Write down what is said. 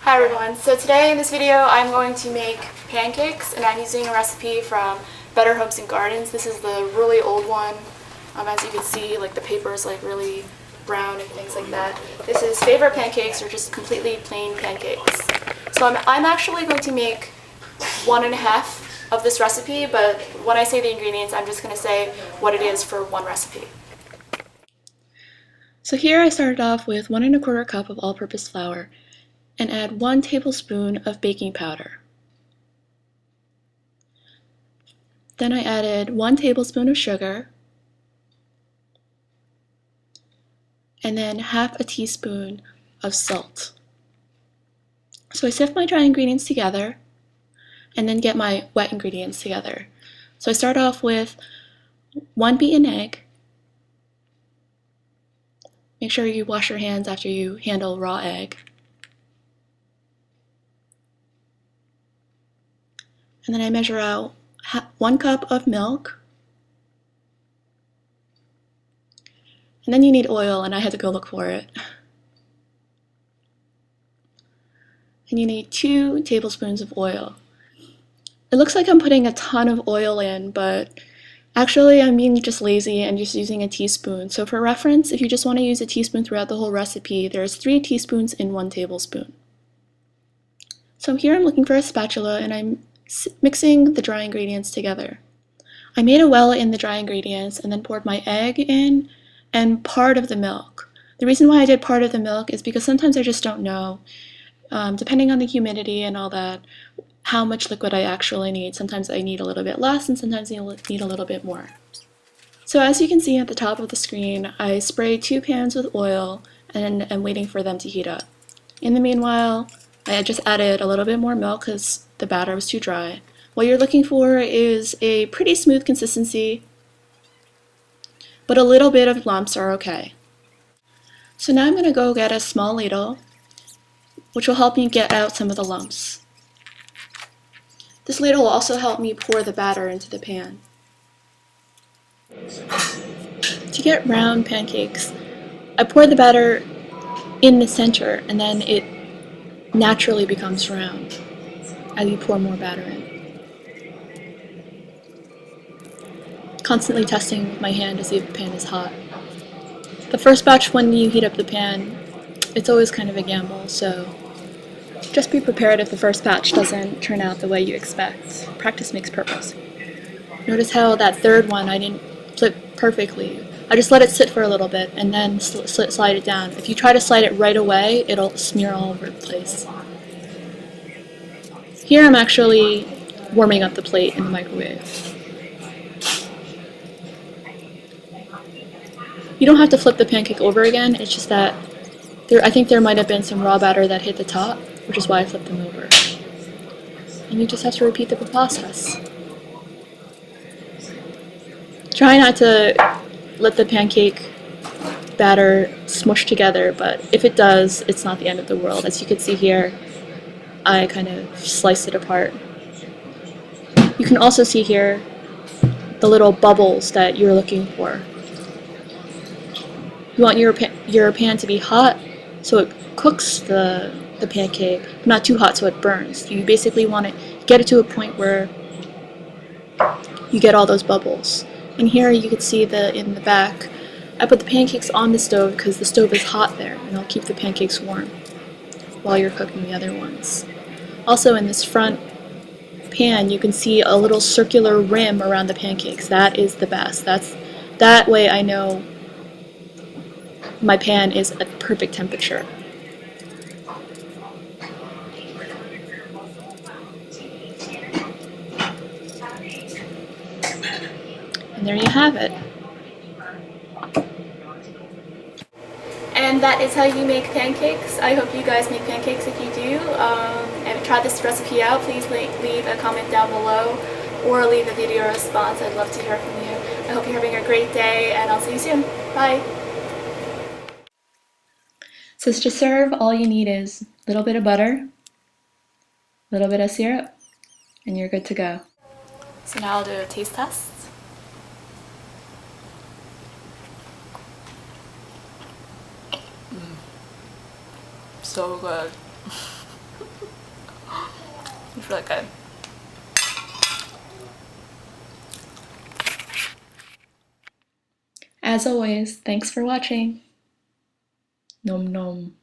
Hi everyone, so today in this video I'm going to make pancakes and I'm using a recipe from Better Homes and Gardens. This is the really old one. As you can see, like the paper is like really brown and things like that. This is Favorite Pancakes, or just completely plain pancakes. So I'm actually going to make 1.5 of this recipe, but when I say the ingredients I'm just going to say what it is for one recipe. So here I started off with 1¼ cup of all-purpose flour and add 1 tablespoon of baking powder. Then I added 1 tablespoon of sugar and then ½ a teaspoon of salt. So I sift my dry ingredients together and then get my wet ingredients together. So I start off with 1 beaten egg. Make sure you wash your hands after you handle raw egg. And then I measure out 1 cup of milk. And then you need oil, and I had to go look for it. And you need 2 tablespoons of oil. It looks like I'm putting a ton of oil in, but actually I'm being just lazy and just using a teaspoon. So for reference, if you just want to use a teaspoon throughout the whole recipe, there's 3 teaspoons in 1 tablespoon. So here I'm looking for a spatula and I'm mixing the dry ingredients together. I made a well in the dry ingredients and then poured my egg in and part of the milk. The reason why I did part of the milk is because sometimes I just don't know, depending on the humidity and all that, how much liquid I actually need. Sometimes I need a little bit less and sometimes I need a little bit more. So as you can see at the top of the screen, I sprayed 2 pans with oil and am waiting for them to heat up. In the meanwhile, I just added a little bit more milk because the batter was too dry. What you're looking for is a pretty smooth consistency, but a little bit of lumps are okay. So now I'm going to go get a small ladle, which will help me get out some of the lumps. This ladle will also help me pour the batter into the pan. To get round pancakes, I pour the batter in the center and then it naturally becomes round as you pour more batter in. Constantly testing with my hand to see if the pan is hot. The first batch, when you heat up the pan, it's always kind of a gamble, so just be prepared if the first batch doesn't turn out the way you expect. Practice makes perfect. Notice how that third one I didn't flip perfectly. I just let it sit for a little bit and then slide it down. If you try to slide it right away, it'll smear all over the place. Here I'm actually warming up the plate in the microwave. You don't have to flip the pancake over again, it's just that I think there might have been some raw batter that hit the top, which is why I flipped them over. And you just have to repeat the process. Try not to let the pancake batter smush together, but if it does, it's not the end of the world. As you can see here, I kind of sliced it apart. You can also see here the little bubbles that you're looking for. You want your pan to be hot so it cooks the pancake, but not too hot so it burns. You basically want to get it to a point where you get all those bubbles. And here you can see in the back, I put the pancakes on the stove because the stove is hot there and it'll keep the pancakes warm while you're cooking the other ones. Also in this front pan you can see a little circular rim around the pancakes. That is the best. That way I know my pan is at perfect temperature. And there you have it. And that is how you make pancakes. I hope you guys make pancakes if you do. And try this recipe out. Please leave a comment down below or leave a video response. I'd love to hear from you. I hope you're having a great day and I'll see you soon. Bye! So to serve, all you need is a little bit of butter, a little bit of syrup, and you're good to go. So now I'll do a taste test. So good. It's really good. As always, thanks for watching. Nom nom.